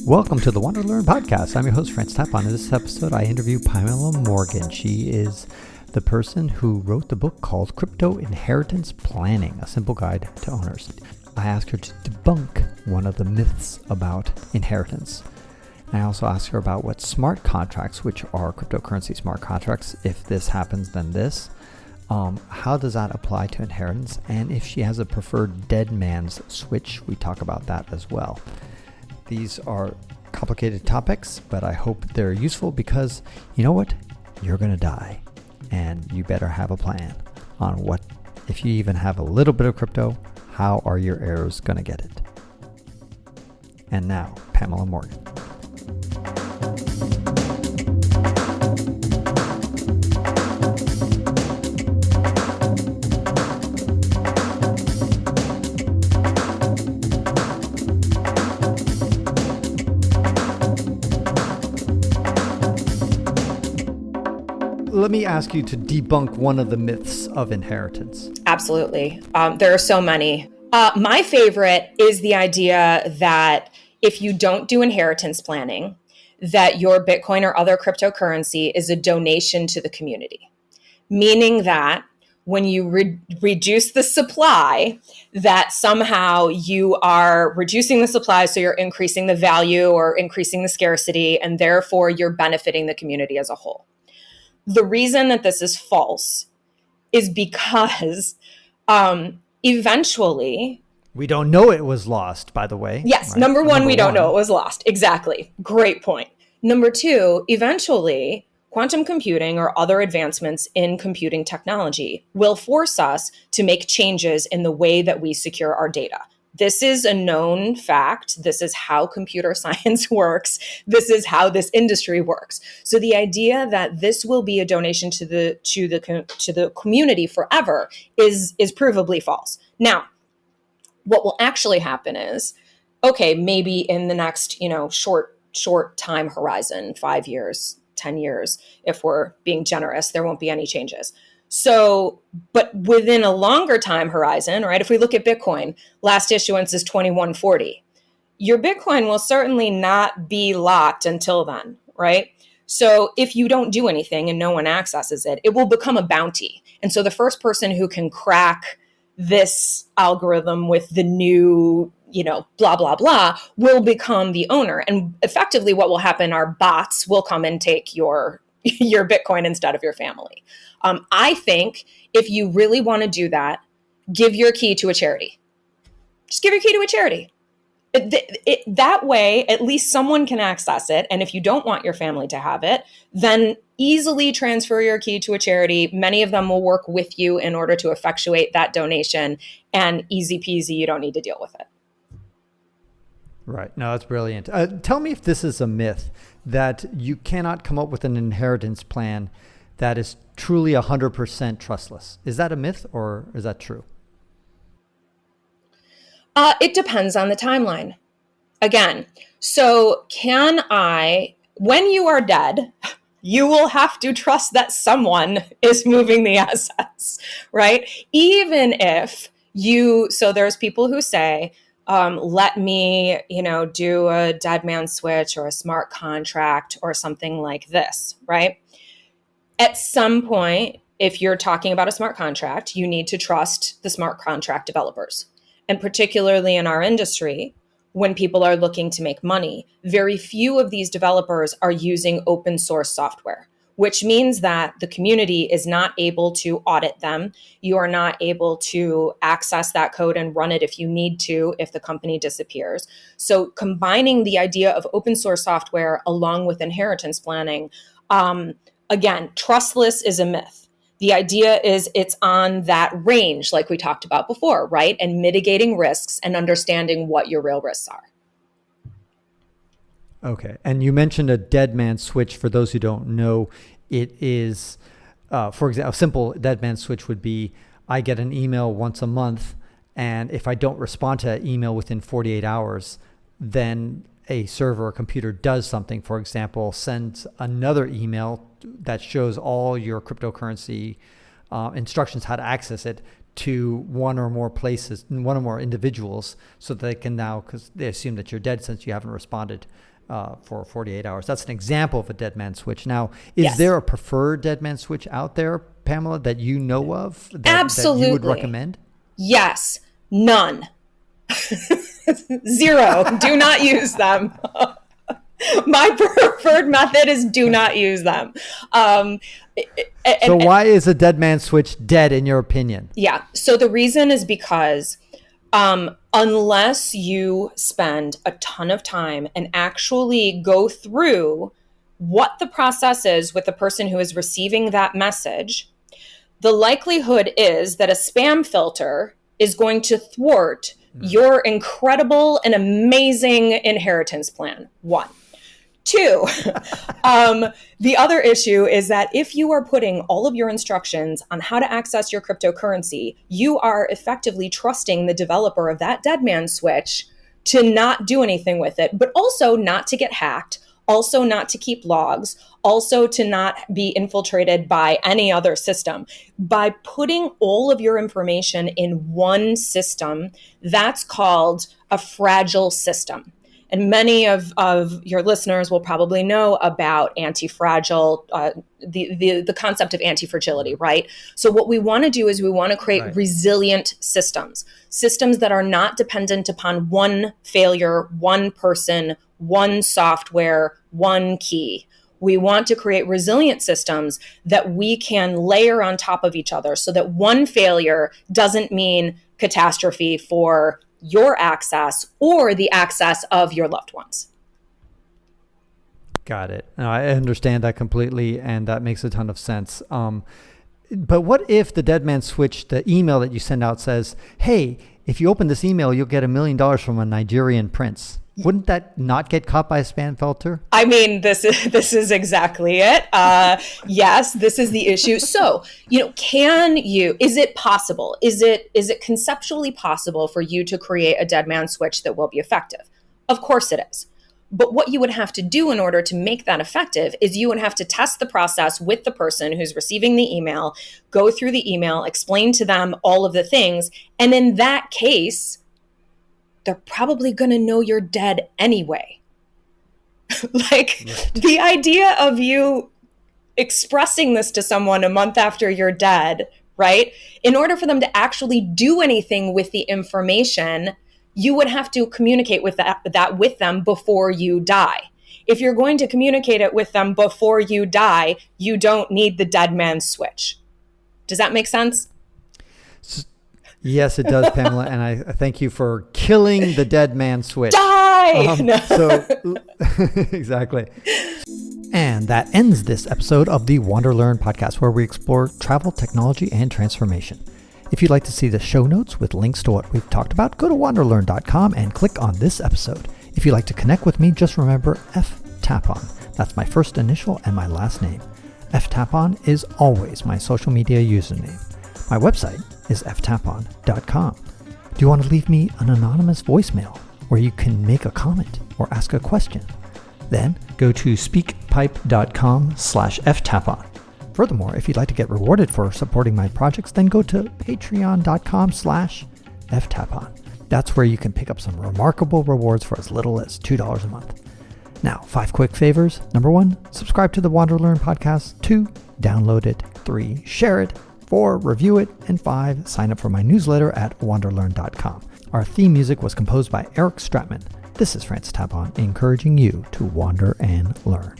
Welcome to the WanderLearn podcast. I'm your host, Tapon. In this episode, I interview Pamela Morgan. She is the person who wrote the book called Crypto Inheritance Planning, a simple guide to owners. I asked her to debunk one of the myths about inheritance. And I also asked her about what smart contracts, which are cryptocurrency smart contracts, if this happens, then this. How does that apply to inheritance? And if she has a preferred Deadman's switch, we talk about that as well. These are complicated topics, but I hope they're useful because you know what? You're going to die. And you better have a plan on what, if you even have a little bit of crypto, how are your heirs going to get it? And now, Pamela Morgan. Let me ask you to debunk one of the myths of inheritance. Absolutely. There are so many. My favorite is the idea that if you don't do inheritance planning, that your Bitcoin or other cryptocurrency is a donation to the community. Meaning that when you reduce the supply, that somehow you are reducing the supply, so you're increasing the value or increasing the scarcity, and therefore you're benefiting the community as a whole. The reason that this is false is because eventually... We don't know it was lost, by the way. Yes. Right? Number one, we don't know it was lost. Exactly. Great point. Number two, eventually, quantum computing or other advancements in computing technology will force us to make changes in the way that we secure our data. This is a known fact. This is how computer science works. This is how this industry works. So the idea that this will be a donation to the community forever is provably false. Now, what will actually happen is, okay, maybe in the next, short time horizon, 5 years, 10 years, if we're being generous, there won't be any changes. So, but within a longer time horizon, right? If we look at Bitcoin, last issuance is 2140. Your Bitcoin will certainly not be locked until then, right? So if you don't do anything and no one accesses it, it will become a bounty. And so the first person who can crack this algorithm with the new, blah, blah, blah, will become the owner. And effectively what will happen are bots will come and take your Bitcoin instead of your family. I think if you really want to do that, give your key to a charity. Just give your key to a charity. That way, at least someone can access it. And if you don't want your family to have it, then easily transfer your key to a charity. Many of them will work with you in order to effectuate that donation. And easy peasy, you don't need to deal with it. Right. No, that's brilliant. Tell me if this is a myth that you cannot come up with an inheritance plan that is truly 100% trustless. Is that a myth or is that true? It depends on the timeline. Again, so when you are dead, you will have to trust that someone is moving the assets, right? Even if so there's people who say, let me, do a Deadman switch or a smart contract or something like this, right? At some point, if you're talking about a smart contract, you need to trust the smart contract developers. And particularly in our industry, when people are looking to make money, very few of these developers are using open source software, which means that the community is not able to audit them. You are not able to access that code and run it if you need to, if the company disappears. So combining the idea of open source software along with inheritance planning, again, trustless is a myth. The idea is it's on that range, like we talked about before, right? And mitigating risks and understanding what your real risks are. Okay. And you mentioned a Deadman switch. For those who don't know, it is, for example, a simple Deadman switch would be, I get an email once a month, and if I don't respond to that email within 48 hours, then a server or computer does something. For example, sends another email that shows all your cryptocurrency instructions, how to access it, to one or more places, one or more individuals, so they can now, because they assume that you're dead since you haven't responded for 48 hours. That's an example of a dead man switch. Now, is there a preferred dead man switch out there, Pamela, that you know of that you would recommend? Yes. None. Zero. Do not use them. My preferred method is do not use them. So why is a dead man switch dead in your opinion? Yeah. So the reason is because unless you spend a ton of time and actually go through what the process is with the person who is receiving that message, the likelihood is that a spam filter is going to thwart your incredible and amazing inheritance plan. 1. 2, the other issue is that if you are putting all of your instructions on how to access your cryptocurrency, you are effectively trusting the developer of that dead man switch to not do anything with it, but also not to get hacked, also not to keep logs, also to not be infiltrated by any other system. By putting all of your information in one system, that's called a fragile system. And many of your listeners will probably know about anti-fragile, the concept of anti-fragility, right? So what we want to do is we want to create resilient systems that are not dependent upon one failure, one person, one software, one key. We want to create resilient systems that we can layer on top of each other so that one failure doesn't mean catastrophe for your access or the access of your loved ones. Got it. No, I understand that completely, and that makes a ton of sense. But what if the dead man switch, the email that you send out says, hey, if you open this email, you'll get $1 million from a Nigerian prince? Wouldn't that not get caught by a spam filter? I mean, this is exactly it. Yes, this is the issue. So, is it possible? Is it conceptually possible for you to create a dead man switch that will be effective? Of course it is. But what you would have to do in order to make that effective is you would have to test the process with the person who's receiving the email, go through the email, explain to them all of the things. And in that case, they're probably going to know you're dead anyway. The idea of you expressing this to someone a month after you're dead, right? In order for them to actually do anything with the information, you would have to communicate with that with them before you die. If you're going to communicate it with them before you die, you don't need the dead man switch. Does that make sense? Yes, it does, Pamela, and I thank you for killing the dead man switch. Die! Exactly. And that ends this episode of the WanderLearn podcast, where we explore travel, technology, and transformation. If you'd like to see the show notes with links to what we've talked about, go to wanderlearn.com and click on this episode. If you'd like to connect with me, just remember Tapon. That's my first initial and my last name. Tapon is always my social media username. My website is ftapon.com. Do you want to leave me an anonymous voicemail where you can make a comment or ask a question? Then go to speakpipe.com/ftapon. Furthermore, if you'd like to get rewarded for supporting my projects, then go to patreon.com/ftapon. That's where you can pick up some remarkable rewards for as little as $2 a month. Now, 5 quick favors. Number 1, subscribe to the WanderLearn podcast. 2, download it. 3, share it. 4, review it. And 5, sign up for my newsletter at wanderlearn.com. Our theme music was composed by Eric Stratman. This is Francis Tapon, encouraging you to wander and learn.